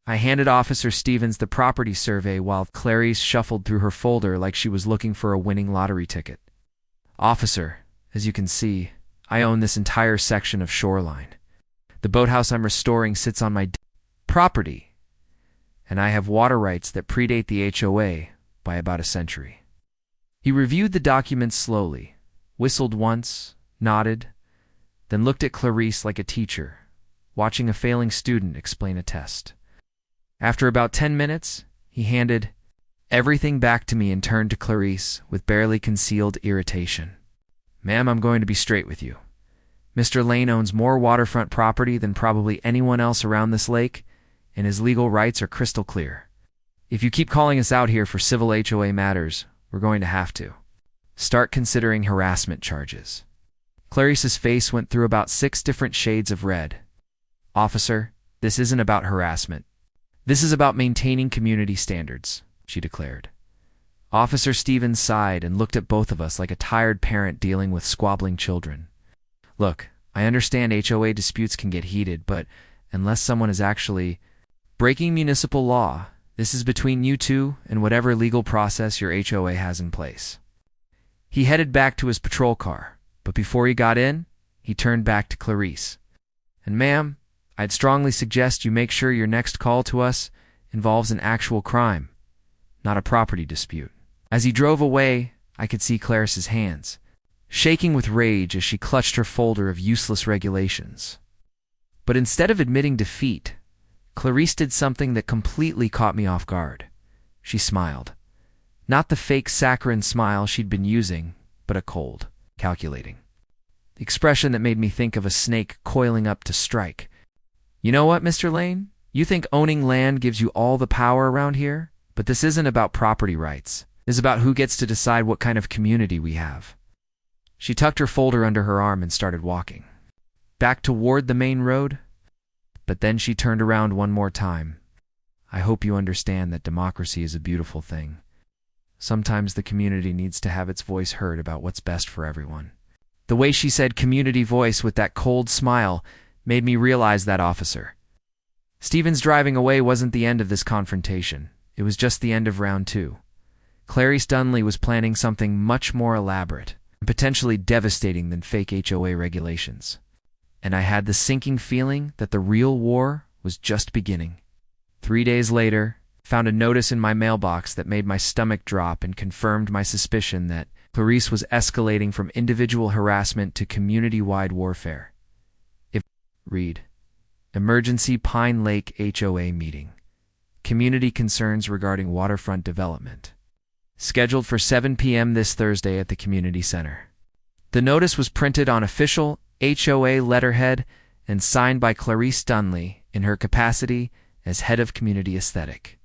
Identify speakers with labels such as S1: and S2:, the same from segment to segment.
S1: I handed Officer Stevens the property survey while Clarice shuffled through her folder like she was looking for a winning lottery ticket. Officer, as you can see, I own this entire section of shoreline. The boathouse I'm restoring sits on my property, and I have water rights that predate the HOA by about a century. He reviewed the documents slowly, whistled once, nodded, then looked at Clarice like a teacher, watching a failing student explain a test. After about 10 minutes, he handed everything back to me and turned to Clarice with barely concealed irritation. Ma'am, I'm going to be straight with you. Mr. Lane owns more waterfront property than probably anyone else around this lake, and his legal rights are crystal clear. If you keep calling us out here for civil HOA matters, we're going to have to start considering harassment charges. Clarice's face went through about 6 different shades of red. Officer, this isn't about harassment. This is about maintaining community standards, she declared. Officer Stevens sighed and looked at both of us like a tired parent dealing with squabbling children. Look, I understand HOA disputes can get heated, but unless someone is actually breaking municipal law, this is between you two and whatever legal process your HOA has in place. He headed back to his patrol car, but before he got in, he turned back to Clarice. And ma'am, I'd strongly suggest you make sure your next call to us involves an actual crime, not a property dispute. As he drove away, I could see Clarice's hands, shaking with rage as she clutched her folder of useless regulations. But instead of admitting defeat, Clarice did something that completely caught me off guard. She smiled. Not the fake saccharine smile she'd been using, but a cold, calculating expression that made me think of a snake coiling up to strike. You know what, Mr. Lane? You think owning land gives you all the power around here? But this isn't about property rights. It's about who gets to decide what kind of community we have. She tucked her folder under her arm and started walking back toward the main road. But then she turned around one more time. I hope you understand that democracy is a beautiful thing. Sometimes the community needs to have its voice heard about what's best for everyone. The way she said community voice with that cold smile made me realize that, officer. Stevens driving away wasn't the end of this confrontation. It was just the end of round 2. Clarice Dunley was planning something much more elaborate and potentially devastating than fake HOA regulations. And I had the sinking feeling that the real war was just beginning. 3 days later, found a notice in my mailbox that made my stomach drop and confirmed my suspicion that Clarice was escalating from individual harassment to community-wide warfare. Read, Emergency Pine Lake HOA Meeting. Community concerns regarding waterfront development. Scheduled for 7 p.m. this Thursday at the community center. The notice was printed on official HOA letterhead and signed by Clarice Dunley in her capacity as head of community aesthetic.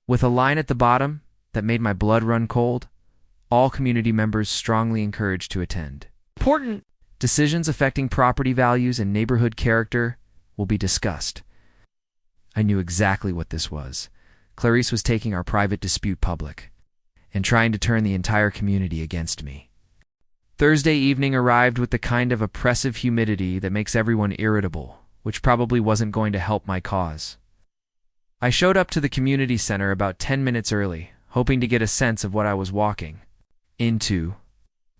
S1: With a line at the bottom that made my blood run cold, all community members strongly encouraged to attend. Important decisions affecting property values and neighborhood character will be discussed. I knew exactly what this was. Clarice was taking our private dispute public and trying to turn the entire community against me. Thursday evening arrived with the kind of oppressive humidity that makes everyone irritable, which probably wasn't going to help my cause. I showed up to the community center about 10 minutes early, hoping to get a sense of what I was walking into,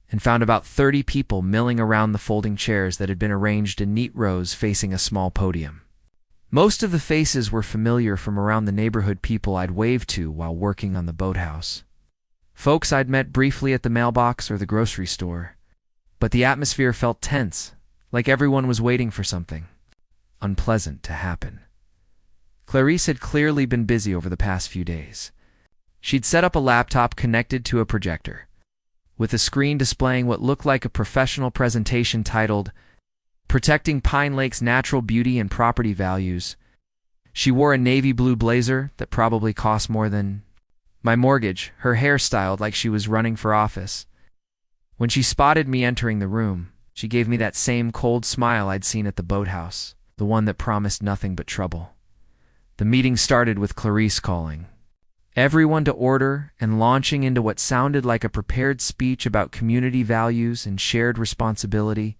S1: and found about 30 people milling around the folding chairs that had been arranged in neat rows facing a small podium. Most of the faces were familiar from around the neighborhood people I'd waved to while working on the boathouse. Folks I'd met briefly at the mailbox or the grocery store. But the atmosphere felt tense, like everyone was waiting for something unpleasant to happen. Clarice had clearly been busy over the past few days. She'd set up a laptop connected to a projector, with a screen displaying what looked like a professional presentation titled, Protecting Pine Lake's Natural Beauty and Property Values. She wore a navy blue blazer that probably cost more than my mortgage, her hair styled like she was running for office. When she spotted me entering the room, she gave me that same cold smile I'd seen at the boathouse, the one that promised nothing but trouble. The meeting started with Clarice calling everyone to order and launching into what sounded like a prepared speech about community values and shared responsibility.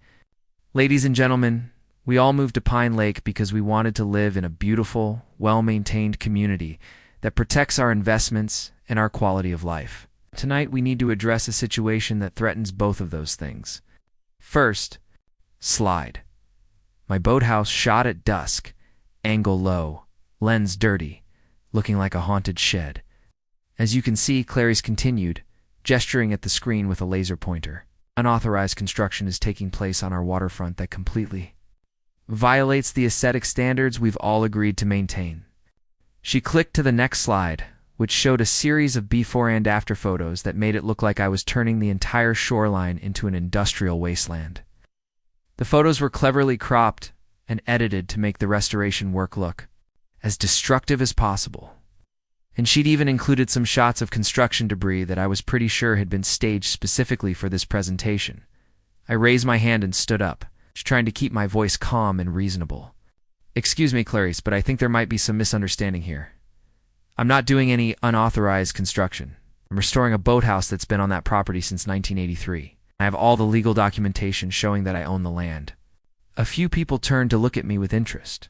S1: Ladies and gentlemen, We all moved to Pine Lake because we wanted to live in a beautiful, well-maintained community that protects our investments and our quality of life. Tonight, we need to address a situation that threatens both of those things. First, slide. My boathouse shot at dusk, angle low, lens dirty, looking like a haunted shed. As you can see, Clarice continued, gesturing at the screen with a laser pointer. Unauthorized construction is taking place on our waterfront that completely violates the aesthetic standards we've all agreed to maintain. She clicked to the next slide, which showed a series of before and after photos that made it look like I was turning the entire shoreline into an industrial wasteland. The photos were cleverly cropped and edited to make the restoration work look as destructive as possible. And she'd even included some shots of construction debris that I was pretty sure had been staged specifically for this presentation. I raised my hand and stood up, trying to keep my voice calm and reasonable. Excuse me, Clarice, but I think there might be some misunderstanding here. I'm not doing any unauthorized construction. I'm restoring a boathouse that's been on that property since 1983. I have all the legal documentation showing that I own the land. A few people turned to look at me with interest,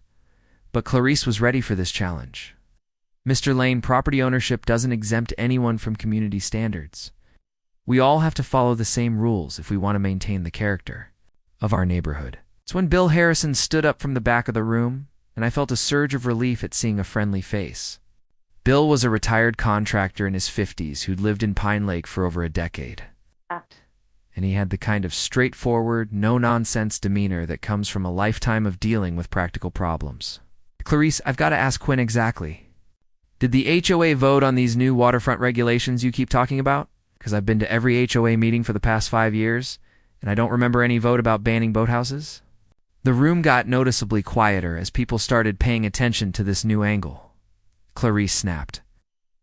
S1: but Clarice was ready for this challenge. Mr. Lane, property ownership doesn't exempt anyone from community standards. We all have to follow the same rules if we want to maintain the character of our neighborhood. It's when Bill Harrison stood up from the back of the room, and I felt a surge of relief at seeing a friendly face. Bill was a retired contractor in his 50s who'd lived in Pine Lake for over a decade. And he had the kind of straightforward, no-nonsense demeanor that comes from a lifetime of dealing with practical problems. Clarice, I've got to ask Quinn exactly. Did the HOA vote on these new waterfront regulations you keep talking about? Because I've been to every HOA meeting for the past 5 years, and I don't remember any vote about banning boathouses. The room got noticeably quieter as people started paying attention to this new angle. Clarice snapped.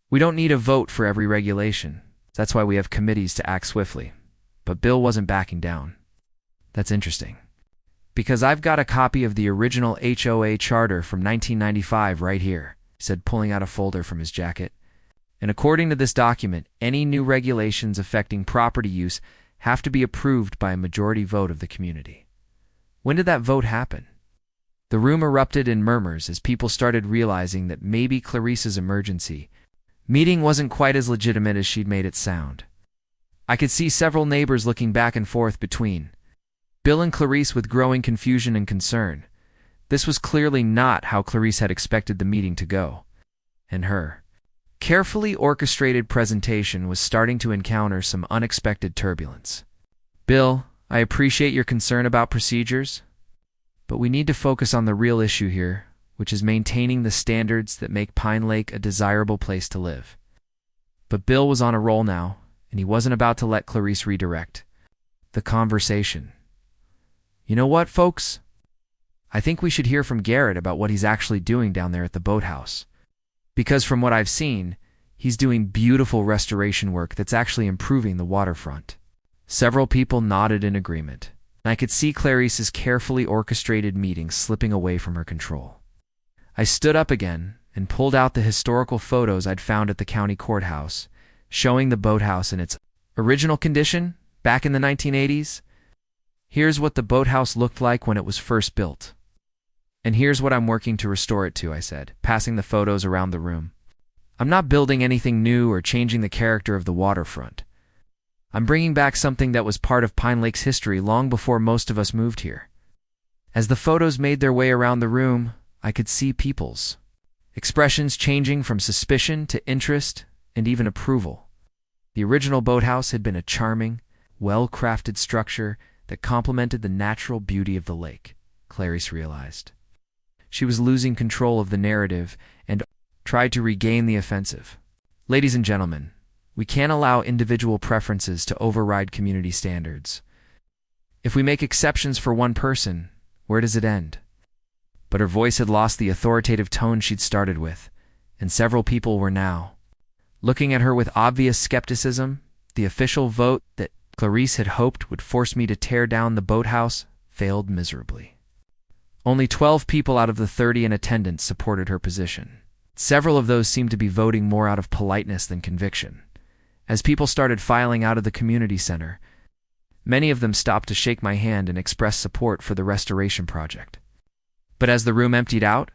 S1: We don't need a vote for every regulation. That's why we have committees to act swiftly. But Bill wasn't backing down. That's interesting. Because I've got a copy of the original HOA charter from 1995 right here, he said, pulling out a folder from his jacket. And according to this document, any new regulations affecting property use have to be approved by a majority vote of the community. When did that vote happen? The room erupted in murmurs as people started realizing that maybe Clarice's emergency meeting wasn't quite as legitimate as she'd made it sound. I could see several neighbors looking back and forth between Bill and Clarice with growing confusion and concern. This was clearly not how Clarice had expected the meeting to go. And her carefully orchestrated presentation was starting to encounter some unexpected turbulence. Bill, I appreciate your concern about procedures, but we need to focus on the real issue here, which is maintaining the standards that make Pine Lake a desirable place to live. But Bill was on a roll now, and he wasn't about to let Clarice redirect the conversation. You know what, folks? I think we should hear from Garrett about what he's actually doing down there at the boathouse. Because from what I've seen, he's doing beautiful restoration work that's actually improving the waterfront. Several people nodded in agreement, and I could see Clarice's carefully orchestrated meeting slipping away from her control. I stood up again and pulled out the historical photos I'd found at the county courthouse, showing the boathouse in its original condition back in the 1980s. Here's what the boathouse looked like when it was first built. And here's what I'm working to restore it to, I said, passing the photos around the room. I'm not building anything new or changing the character of the waterfront. I'm bringing back something that was part of Pine Lake's history long before most of us moved here. As the photos made their way around the room, I could see people's expressions changing from suspicion to interest and even approval. The original boathouse had been a charming, well-crafted structure that complemented the natural beauty of the lake, Clarice realized. She was losing control of the narrative and tried to regain the offensive. Ladies and gentlemen, we can't allow individual preferences to override community standards. If we make exceptions for one person, where does it end? But her voice had lost the authoritative tone she'd started with, and several people were now looking at her with obvious skepticism. The official vote that Clarice had hoped would force me to tear down the boathouse failed miserably. Only 12 people out of the 30 in attendance supported her position. Several of those seemed to be voting more out of politeness than conviction. As people started filing out of the community center, many of them stopped to shake my hand and express support for the restoration project. But as the room emptied out,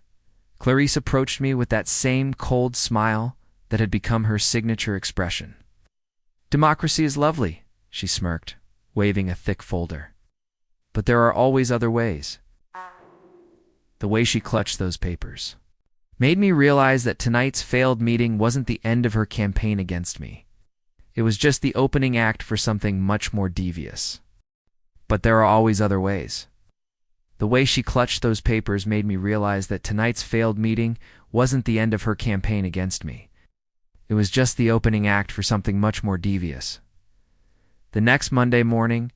S1: Clarice approached me with that same cold smile that had become her signature expression. "Democracy is lovely," she smirked, waving a thick folder. "But there are always other ways." The way she clutched those papers made me realize that tonight's failed meeting wasn't the end of her campaign against me. It was just the opening act for something much more devious. But there are always other ways. The way she clutched those papers made me realize that tonight's failed meeting wasn't the end of her campaign against me. It was just the opening act for something much more devious. The next Monday morning,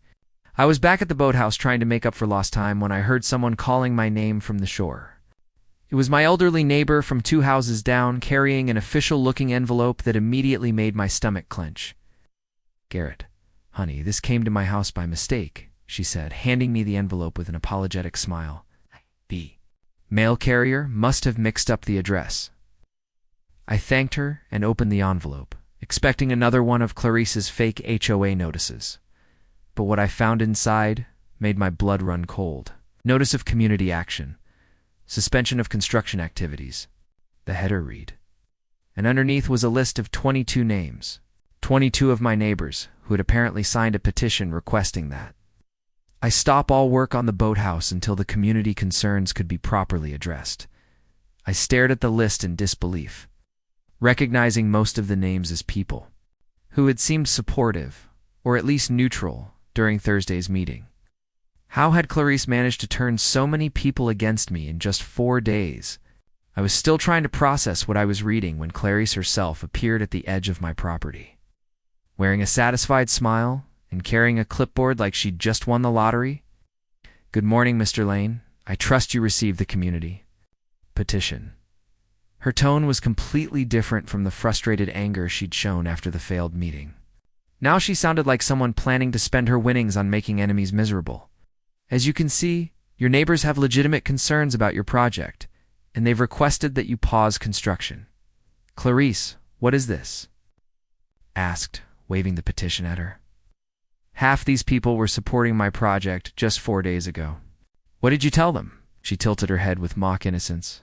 S1: I was back at the boathouse trying to make up for lost time when I heard someone calling my name from the shore. It was my elderly neighbor from 2 houses down, carrying an official-looking envelope that immediately made my stomach clench. "Garrett, honey, this came to my house by mistake," she said, handing me the envelope with an apologetic smile. "The mail carrier must have mixed up the address." I thanked her and opened the envelope, expecting another one of Clarice's fake HOA notices. But what I found inside made my blood run cold. Notice of community action. Suspension of construction activities. The header read. And underneath was a list of 22 names. 22 of my neighbors, who had apparently signed a petition requesting that I stop all work on the boathouse until the community concerns could be properly addressed. I stared at the list in disbelief, recognizing most of the names as people who had seemed supportive, or at least neutral, during Thursday's meeting. How had Clarice managed to turn so many people against me in just 4 days? I was still trying to process what I was reading when Clarice herself appeared at the edge of my property. Wearing a satisfied smile and carrying a clipboard like she'd just won the lottery. "Good morning, Mr. Lane. I trust you received the community petition." Her tone was completely different from the frustrated anger she'd shown after the failed meeting. Now she sounded like someone planning to spend her winnings on making enemies miserable. "As you can see, your neighbors have legitimate concerns about your project, and they've requested that you pause construction." "Clarice, what is this?" asked, waving the petition at her. "Half these people were supporting my project just 4 days ago." "What did you tell them?" She tilted her head with mock innocence.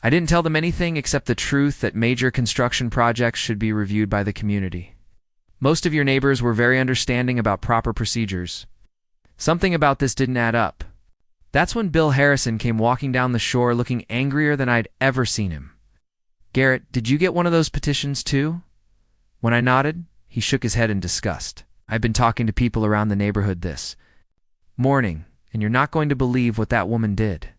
S1: "I didn't tell them anything except the truth that major construction projects should be reviewed by the community. Most of your neighbors were very understanding about proper procedures. Something about this didn't add up." That's when Bill Harrison came walking down the shore looking angrier than I'd ever seen him. "Garrett, did you get one of those petitions too?" When I nodded, he shook his head in disgust. "I've been talking to people around the neighborhood this morning, and you're not going to believe what that woman did.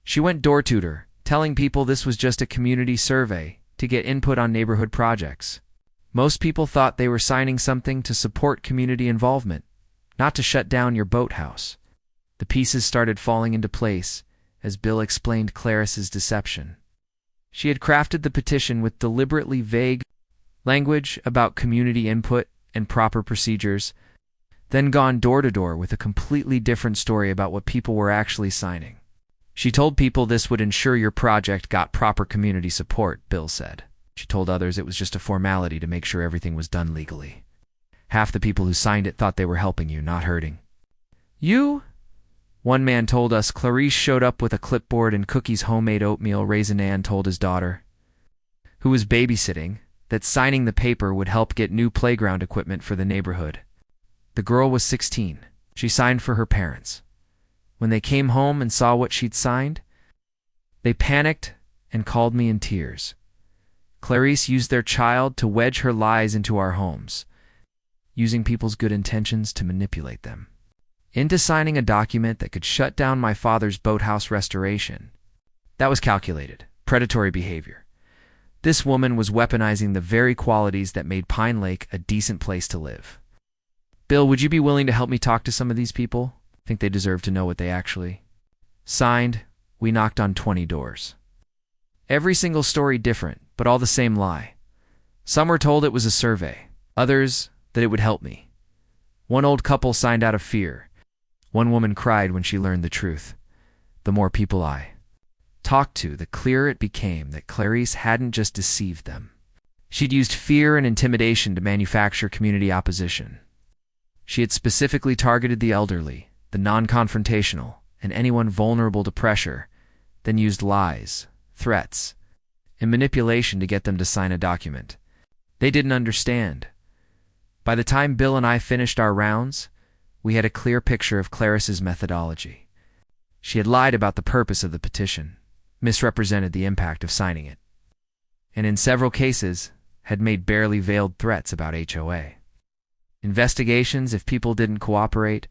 S1: She went door-to-door, telling people this was just a community survey to get input on neighborhood projects. Most people thought they were signing something to support community involvement, not to shut down your boathouse." The pieces started falling into place as Bill explained Clarice's deception. She had crafted the petition with deliberately vague language about community input and proper procedures, then gone door to door with a completely different story about what people were actually signing. "She told people this would ensure your project got proper community support," Bill said. "She told others it was just a formality to make sure everything was done legally. Half the people who signed it thought they were helping you, not hurting you." One man told us Clarice showed up with a clipboard and cookies, homemade oatmeal. Raisin told his daughter, who was babysitting, that signing the paper would help get new playground equipment for the neighborhood. The girl was 16. She signed for her parents. When they came home and saw what she'd signed, they panicked and called me in tears. Clarice used their child to wedge her lies into our homes, using people's good intentions to manipulate them into signing a document that could shut down my father's boathouse restoration. That was calculated, predatory behavior. This woman was weaponizing the very qualities that made Pine Lake a decent place to live. "Bill, would you be willing to help me talk to some of these people? I think they deserve to know what they actually signed." We knocked on 20 doors. Every single story different, but all the same lie. Some were told it was a survey, others that it would help me. One old couple signed out of fear. One woman cried when she learned the truth. The more people I talked to, the clearer it became that Clarice hadn't just deceived them. She'd used fear and intimidation to manufacture community opposition. She had specifically targeted the elderly, the non-confrontational, and anyone vulnerable to pressure then used lies, threats, and manipulation to get them to sign a document. They didn't understand. By the time Bill and I finished our rounds, we had a clear picture of Clarice's methodology. She had lied about the purpose of the petition, misrepresented the impact of signing it, and in several cases had made barely veiled threats about HOA. Investigations, if people didn't cooperate,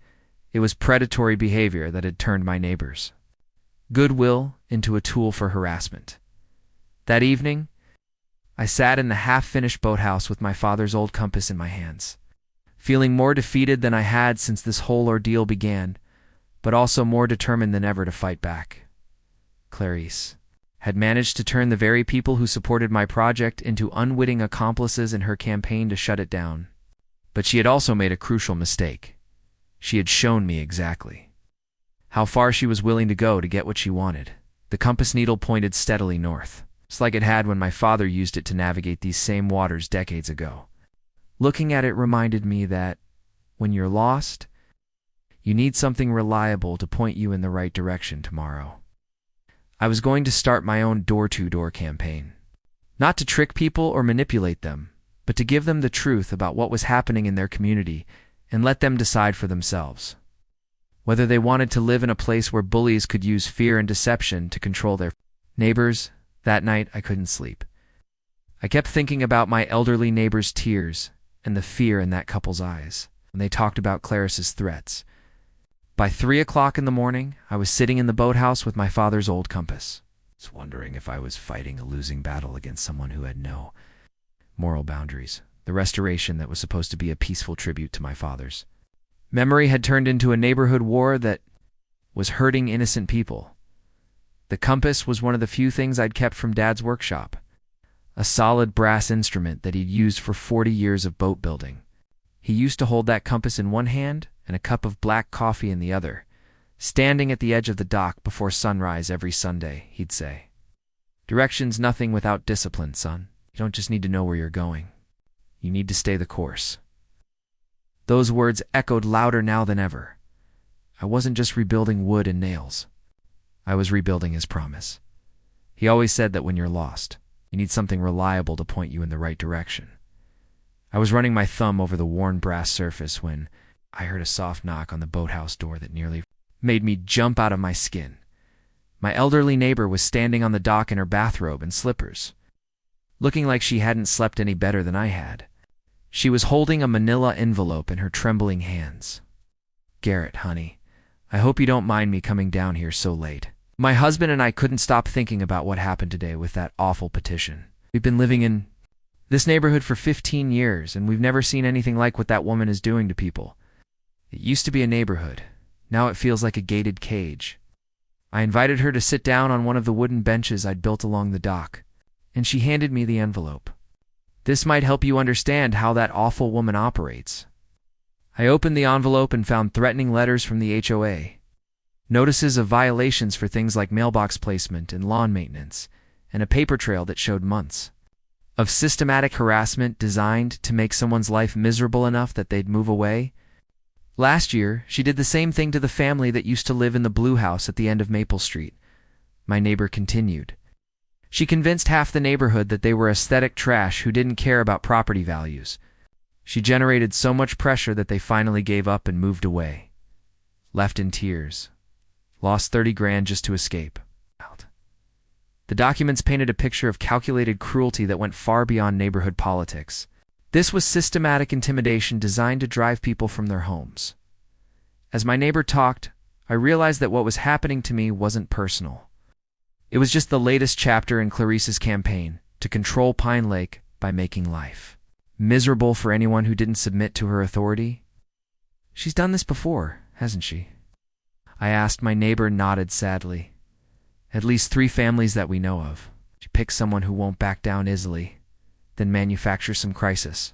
S1: it was predatory behavior that had turned my neighbors' goodwill into a tool for harassment. That evening, I sat in the half-finished boathouse with my father's old compass in my hands, feeling more defeated than I had since this whole ordeal began, but also more determined than ever to fight back. Clarice had managed to turn the very people who supported my project into unwitting accomplices in her campaign to shut it down. But she had also made a crucial mistake. She had shown me exactly how far she was willing to go to get what she wanted. The compass needle pointed steadily north, just like it had when my father used it to navigate these same waters decades ago. Looking at it reminded me that when you're lost, you need something reliable to point you in the right direction tomorrow. I was going to start my own door-to-door campaign, not to trick people or manipulate them, but to give them the truth about what was happening in their community and let them decide for themselves whether they wanted to live in a place where bullies could use fear and deception to control their neighbors. That night, I couldn't sleep. I kept thinking about my elderly neighbor's tears and the fear in that couple's eyes when they talked about Clarice's threats. By 3 o'clock in the morning, I was sitting in the boathouse with my father's old compass, just wondering if I was fighting a losing battle against someone who had no moral boundaries. The restoration that was supposed to be a peaceful tribute to my father's memory had turned into a neighborhood war that was hurting innocent people. The compass was one of the few things I'd kept from Dad's workshop, a solid brass instrument that he'd used for 40 years of boat building. He used to hold that compass in one hand and a cup of black coffee in the other, standing at the edge of the dock before sunrise every Sunday. He'd say, "Direction's nothing without discipline, son. You don't just need to know where you're going. You need to stay the course." Those words echoed louder now than ever. I wasn't just rebuilding wood and nails. I was rebuilding his promise. He always said that when you're lost, you need something reliable to point you in the right direction. I was running my thumb over the worn brass surface when I heard a soft knock on the boathouse door that nearly made me jump out of my skin. My elderly neighbor was standing on the dock in her bathrobe and slippers, looking like she hadn't slept any better than I had. She was holding a manila envelope in her trembling hands. "Garrett, honey, I hope you don't mind me coming down here so late. My husband and I couldn't stop thinking about what happened today with that awful petition. We've been living in this neighborhood for 15 years, and we've never seen anything like what that woman is doing to people. It used to be a neighborhood. Now it feels like a gated cage." I invited her to sit down on one of the wooden benches I'd built along the dock, and she handed me the envelope. "This might help you understand how that awful woman operates." I opened the envelope and found threatening letters from the HOA, notices of violations for things like mailbox placement and lawn maintenance, and a paper trail that showed months of systematic harassment designed to make someone's life miserable enough that they'd move away. Last year, she did the same thing to the family that used to live in the blue house at the end of Maple Street. My neighbor continued. She convinced half the neighborhood that they were aesthetic trash who didn't care about property values. She generated so much pressure that they finally gave up and moved away. Left in tears. Lost 30 grand just to escape. The documents painted a picture of calculated cruelty that went far beyond neighborhood politics. This was systematic intimidation designed to drive people from their homes. As my neighbor talked, I realized that what was happening to me wasn't personal. It was just the latest chapter in Clarice's campaign to control Pine Lake by making life miserable for anyone who didn't submit to her authority. "She's done this before, hasn't she?" I asked. My neighbor nodded sadly. "At least 3 families that we know of. She picks someone who won't back down easily, then manufactures some crisis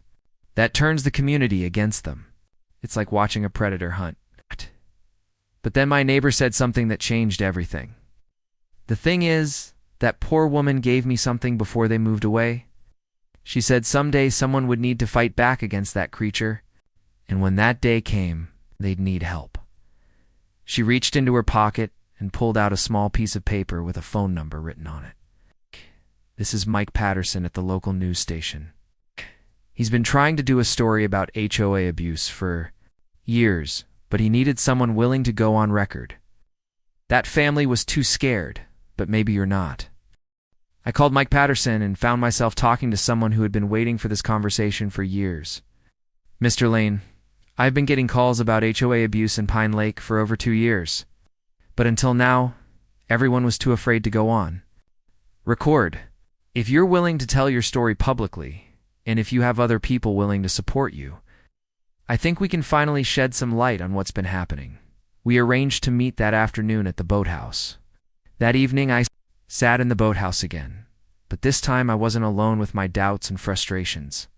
S1: that turns the community against them. It's like watching a predator hunt." But then my neighbor said something that changed everything. "The thing is, that poor woman gave me something before they moved away. She said someday someone would need to fight back against that creature, and when that day came, they'd need help." She reached into her pocket and pulled out a small piece of paper with a phone number written on it. This is Mike Patterson at the local news station. He's been trying to do a story about HOA abuse for years, but he needed someone willing to go on record. That family was too scared, but maybe you're not. I called Mike Patterson and found myself talking to someone who had been waiting for this conversation for years. Mr. Lane, I've been getting calls about HOA abuse in Pine Lake for over 2 years. But until now, everyone was too afraid to go on. Record. If you're willing to tell your story publicly, and if you have other people willing to support you, I think we can finally shed some light on what's been happening. We arranged to meet that afternoon at the boathouse. That evening I sat in the boathouse again, but this time I wasn't alone with my doubts and frustrations.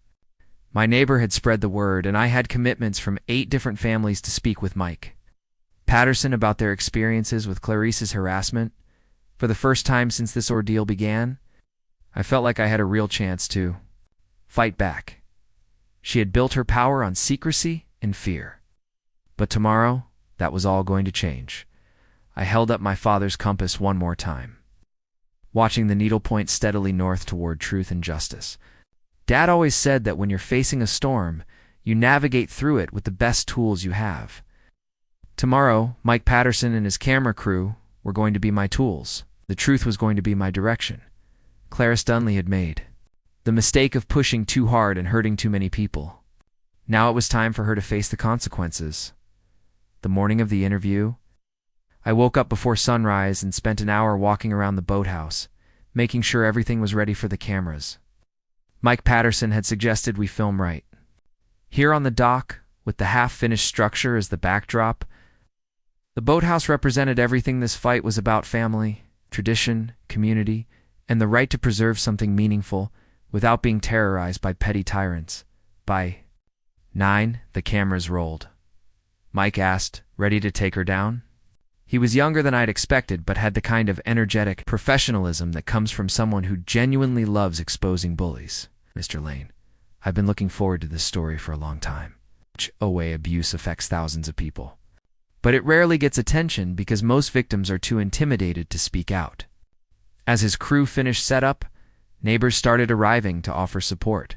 S1: My neighbor had spread the word, and I had commitments from 8 different families to speak with Mike Patterson about their experiences with Clarice's harassment. For the first time since this ordeal began, I felt like I had a real chance to fight back. She had built her power on secrecy and fear. But tomorrow, that was all going to change. I held up my father's compass one more time, watching the needle point steadily north toward truth and justice. Dad always said that when you're facing a storm, you navigate through it with the best tools you have. Tomorrow, Mike Patterson and his camera crew were going to be my tools. The truth was going to be my direction. Clarice Dunley had made the mistake of pushing too hard and hurting too many people. Now it was time for her to face the consequences. The morning of the interview, I woke up before sunrise and spent an hour walking around the boathouse, making sure everything was ready for the cameras. Mike Patterson had suggested we film right here on the dock, with the half-finished structure as the backdrop. The boathouse represented everything this fight was about: family, tradition, community, and the right to preserve something meaningful without being terrorized by petty tyrants. By 9, the cameras rolled. Mike asked, "Ready to take her down?" He was younger than I'd expected, but had the kind of energetic professionalism that comes from someone who genuinely loves exposing bullies. Mr. Lane, I've been looking forward to this story for a long time. HOA abuse affects thousands of people, but it rarely gets attention because most victims are too intimidated to speak out. As his crew finished setup, neighbors started arriving to offer support.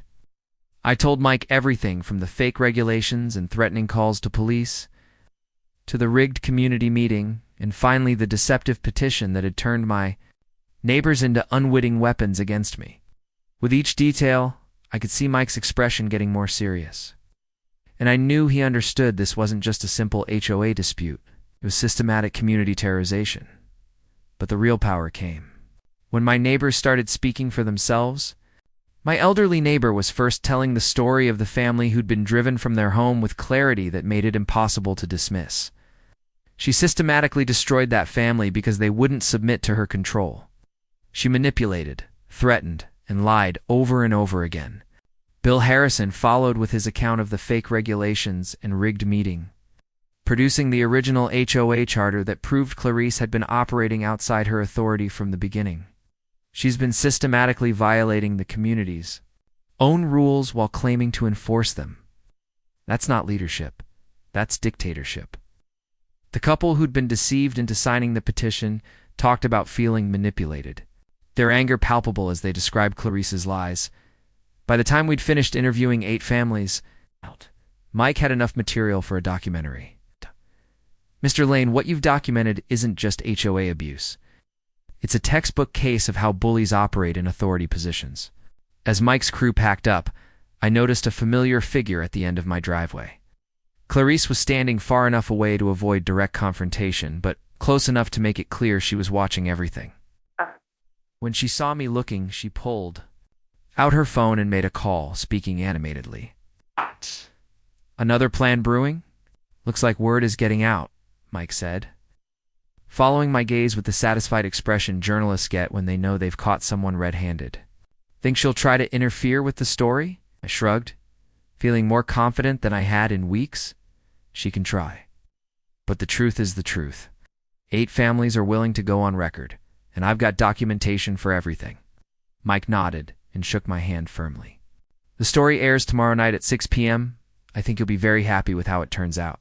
S1: I told Mike everything from the fake regulations and threatening calls to police, to the rigged community meeting, and finally the deceptive petition that had turned my neighbors into unwitting weapons against me. With each detail, I could see Mike's expression getting more serious. And I knew he understood this wasn't just a simple HOA dispute. It was systematic community terrorization. But the real power came when my neighbors started speaking for themselves. My elderly neighbor was first telling the story of the family who'd been driven from their home with clarity that made it impossible to dismiss. She systematically destroyed that family because they wouldn't submit to her control. She manipulated, threatened, and lied over and over again. Bill Harrison followed with his account of the fake regulations and rigged meeting, producing the original HOA charter that proved Clarice had been operating outside her authority from the beginning. She's been systematically violating the community's own rules while claiming to enforce them. That's not leadership. That's dictatorship. The couple who'd been deceived into signing the petition talked about feeling manipulated, their anger palpable as they described Clarice's lies. By the time we'd finished interviewing 8 families, Mike had enough material for a documentary. Mr. Lane, what you've documented isn't just HOA abuse. It's a textbook case of how bullies operate in authority positions. As Mike's crew packed up, I noticed a familiar figure at the end of my driveway. Clarice was standing far enough away to avoid direct confrontation, but close enough to make it clear she was watching everything. When she saw me looking, she pulled out her phone and made a call, speaking animatedly. "Another plan brewing? Looks like word is getting out," Mike said, following my gaze with the satisfied expression journalists get when they know they've caught someone red-handed. "Think she'll try to interfere with the story?" I shrugged, feeling more confident than I had in weeks. She can try. But the truth is the truth. 8 families are willing to go on record, and I've got documentation for everything. Mike nodded and shook my hand firmly. "The story airs tomorrow night at 6 p.m. I think you'll be very happy with how it turns out."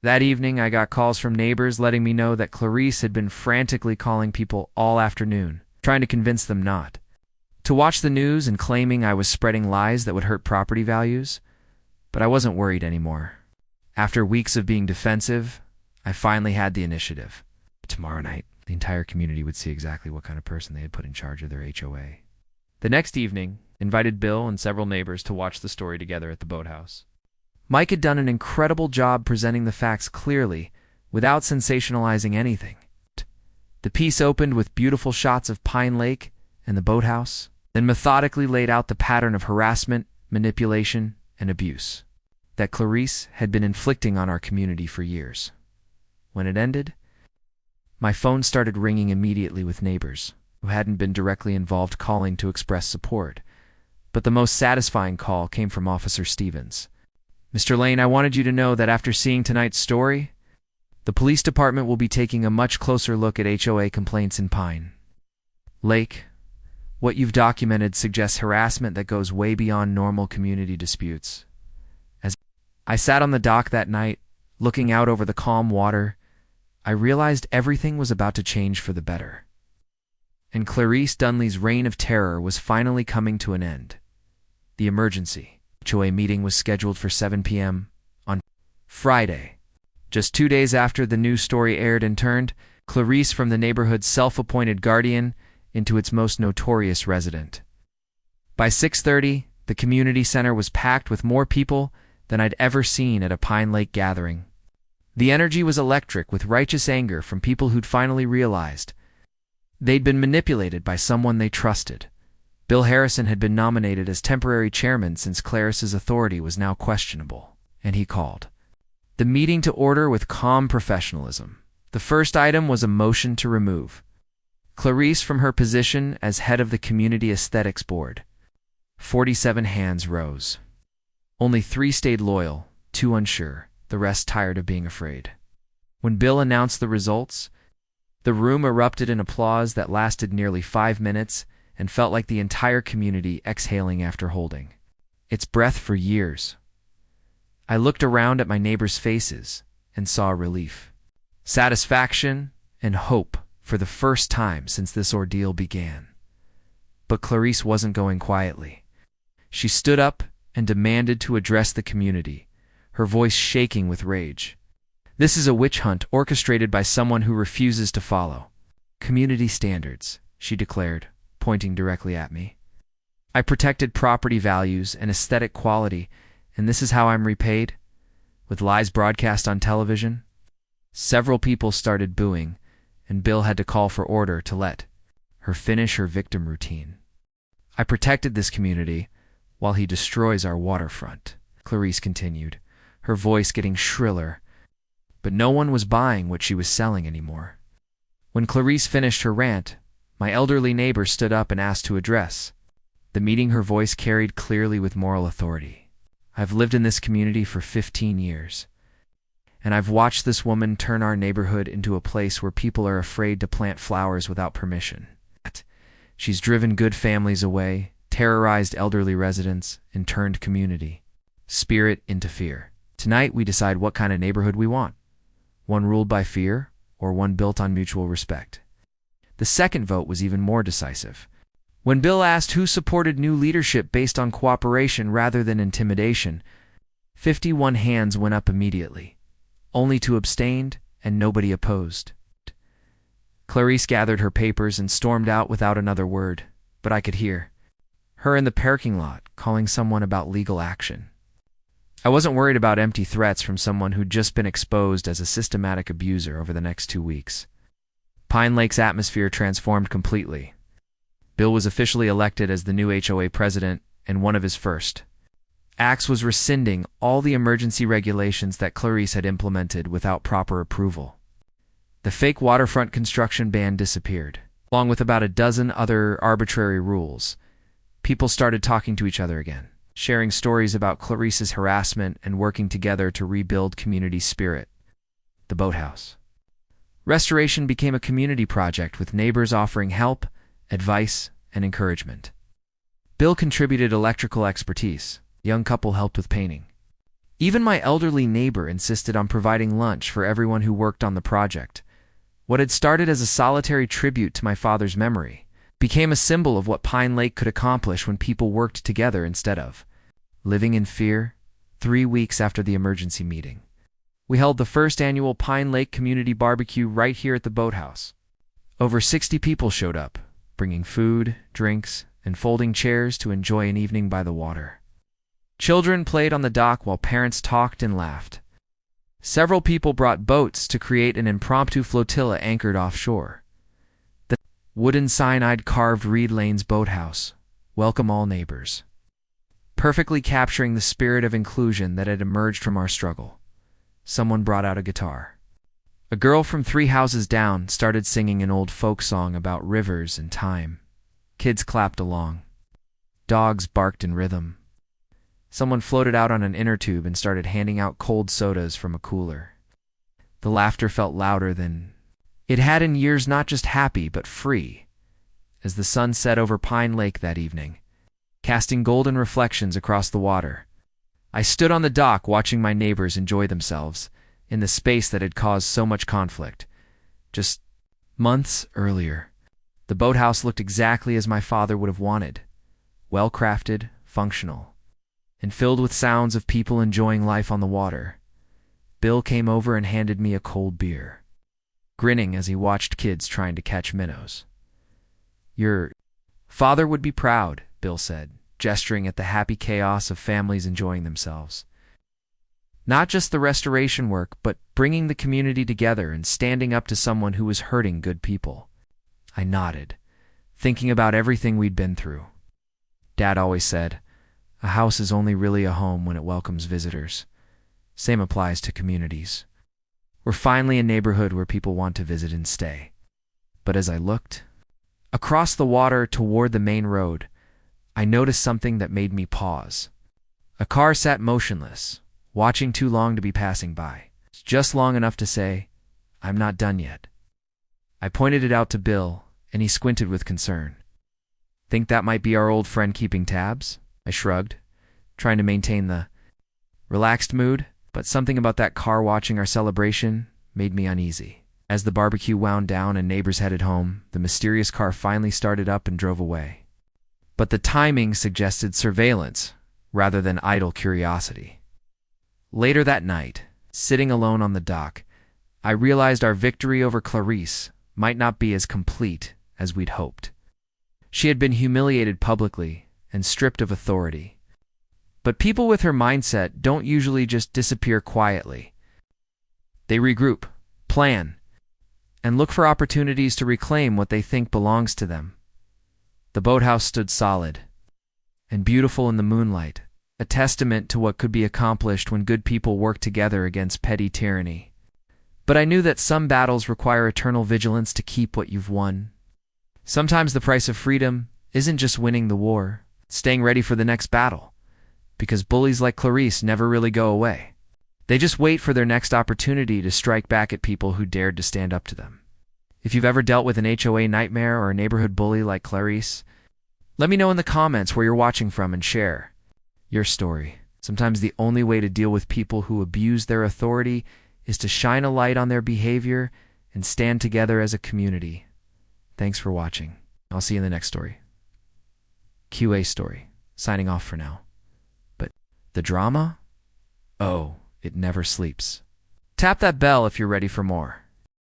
S1: That evening, I got calls from neighbors letting me know that Clarice had been frantically calling people all afternoon, trying to convince them not to watch the news and claiming I was spreading lies that would hurt property values. But I wasn't worried anymore. After weeks of being defensive, I finally had the initiative. Tomorrow night, the entire community would see exactly what kind of person they had put in charge of their HOA. The next evening, invited Bill and several neighbors to watch the story together at the boathouse. Mike had done an incredible job presenting the facts clearly, without sensationalizing anything. The piece opened with beautiful shots of Pine Lake and the boathouse, then methodically laid out the pattern of harassment, manipulation, and abuse that Clarice had been inflicting on our community for years. When it ended, my phone started ringing immediately with neighbors who hadn't been directly involved calling to express support. But the most satisfying call came from Officer Stevens. "Mr. Lane, I wanted you to know that after seeing tonight's story, the police department will be taking a much closer look at HOA complaints in Pine Lake. What you've documented suggests harassment that goes way beyond normal community disputes." As I sat on the dock that night, looking out over the calm water, I realized everything was about to change for the better. And Clarice Dunley's reign of terror was finally coming to an end. The emergency HOA meeting was scheduled for 7 p.m. on Friday. Just 2 days after the news story aired and turned Clarice from the neighborhood's self-appointed guardian into its most notorious resident. By 6:30, the community center was packed with more people than I'd ever seen at a Pine Lake gathering. The energy was electric with righteous anger from people who'd finally realized they'd been manipulated by someone they trusted. Bill Harrison had been nominated as temporary chairman since Clarice's authority was now questionable, and he called the meeting to order with calm professionalism. The first item was a motion to remove Clarice from her position as head of the Community Aesthetics Board. 47 hands rose. Only 3 stayed loyal, 2 unsure, the rest tired of being afraid. When Bill announced the results, the room erupted in applause that lasted nearly 5 minutes and felt like the entire community exhaling after holding its breath for years. I looked around at my neighbors' faces and saw relief, satisfaction, and hope for the first time since this ordeal began. But Clarice wasn't going quietly. She stood up and demanded to address the community, her voice shaking with rage. "This is a witch hunt orchestrated by someone who refuses to follow community standards," she declared, pointing directly at me. "I protected property values and aesthetic quality, and this is how I'm repaid? With lies broadcast on television?" Several people started booing, and Bill had to call for order to let her finish her victim routine. "I protected this community while he destroys our waterfront," Clarice continued, her voice getting shriller. But no one was buying what she was selling anymore. When Clarice finished her rant, my elderly neighbor stood up and asked to address the meeting. Her voice carried clearly with moral authority. "I've lived in this community for 15 years, and I've watched this woman turn our neighborhood into a place where people are afraid to plant flowers without permission. She's driven good families away, terrorized elderly residents, and turned community spirit into fear. Tonight we decide what kind of neighborhood we want. One ruled by fear, or one built on mutual respect." The second vote was even more decisive. When Bill asked who supported new leadership based on cooperation rather than intimidation, 51 hands went up immediately. Only 2 abstained, and nobody opposed. Clarice gathered her papers and stormed out without another word, but I could hear her in the parking lot calling someone about legal action. I wasn't worried about empty threats from someone who'd just been exposed as a systematic abuser over the next 2 weeks. Pine Lake's atmosphere transformed completely. Bill was officially elected as the new HOA president, and one of his first acts was rescinding all the emergency regulations that Clarice had implemented without proper approval. The fake waterfront construction ban disappeared, along with about a dozen other arbitrary rules. People started talking to each other again, sharing stories about Clarice's harassment and working together to rebuild community spirit. The boathouse restoration became a community project with neighbors offering help, advice, and encouragement. Bill contributed electrical expertise. A young couple helped with painting. Even my elderly neighbor insisted on providing lunch for everyone who worked on the project. What had started as a solitary tribute to my father's memory became a symbol of what Pine Lake could accomplish when people worked together instead of living in fear. 3 weeks after the emergency meeting, we held the first annual Pine Lake Community Barbecue right here at the boathouse. Over 60 people showed up, bringing food, drinks, and folding chairs to enjoy an evening by the water. Children played on the dock while parents talked and laughed. Several people brought boats to create an impromptu flotilla anchored offshore. The wooden sign carved Reed Lane's boathouse, "Welcome all neighbors," perfectly capturing the spirit of inclusion that had emerged from our struggle. Someone brought out a guitar. A girl from 3 houses down started singing an old folk song about rivers and time. Kids clapped along. Dogs barked in rhythm. Someone floated out on an inner tube and started handing out cold sodas from a cooler. The laughter felt louder than it had in years, not just happy, but free, as the sun set over Pine Lake that evening, casting golden reflections across the water. I stood on the dock watching my neighbors enjoy themselves in the space that had caused so much conflict. Just months earlier, the boathouse looked exactly as my father would have wanted: well-crafted, functional, and filled with sounds of people enjoying life on the water. Bill came over and handed me a cold beer, grinning as he watched kids trying to catch minnows. "Your father would be proud," Bill said, gesturing at the happy chaos of families enjoying themselves. Not just the restoration work, but bringing the community together and standing up to someone who was hurting good people. I nodded, thinking about everything we'd been through. Dad always said, "A house is only really a home when it welcomes visitors." Same applies to communities. We're finally a neighborhood where people want to visit and stay. But as I looked across the water toward the main road, I noticed something that made me pause. A car sat motionless, watching too long to be passing by. Just long enough to say, "I'm not done yet." I pointed it out to Bill, and he squinted with concern. "Think that might be our old friend keeping tabs?" I shrugged, trying to maintain the relaxed mood, but something about that car watching our celebration made me uneasy. As the barbecue wound down and neighbors headed home, the mysterious car finally started up and drove away. But the timing suggested surveillance rather than idle curiosity. Later that night, sitting alone on the dock, I realized our victory over Clarice might not be as complete as we'd hoped. She had been humiliated publicly and stripped of authority. But people with her mindset don't usually just disappear quietly. They regroup, plan, and look for opportunities to reclaim what they think belongs to them. The boathouse stood solid and beautiful in the moonlight, a testament to what could be accomplished when good people work together against petty tyranny. But I knew that some battles require eternal vigilance to keep what you've won. Sometimes the price of freedom isn't just winning the war, it's staying ready for the next battle. Because bullies like Clarice never really go away. They just wait for their next opportunity to strike back at people who dared to stand up to them. If you've ever dealt with an HOA nightmare or a neighborhood bully like Clarice, let me know in the comments where you're watching from and share your story. Sometimes the only way to deal with people who abuse their authority is to shine a light on their behavior and stand together as a community. Thanks for watching. I'll see you in the next story. QA story. Signing off for now. But the drama? Oh, it never sleeps. Tap that bell if you're ready for more.